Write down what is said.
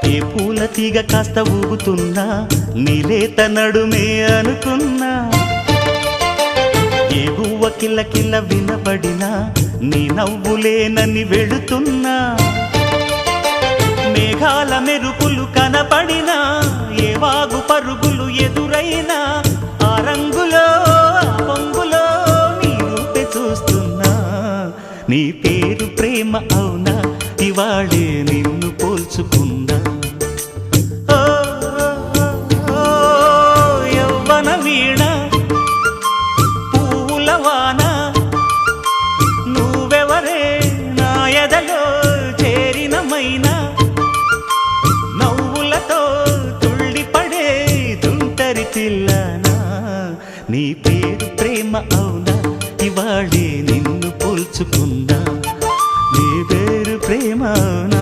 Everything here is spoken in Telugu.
ఏ పూల తీగ కాస్త ఊగుతున్నా నీలేత నడుమే అనుకున్నా ఏ గువ్వ కిల్ల కిల్ల వినబడినా నీ నవ్వులేనని వెళుతున్నా మేఘాల మెరుపులు కనపడినా ఏ వాగు పరుగులు ఎదురైనా ఆ రంగులో ఆ పొంగులో నీ రూపే చూస్తున్నా నీ పేరు ప్రేమ అవునా ఇవాళే నిన్ను పోల్చుకున్నా ఓ యవ్వన వీణ పువ్వుల వాన నువ్వెవరే నా ఎదలో చేరిన మైనా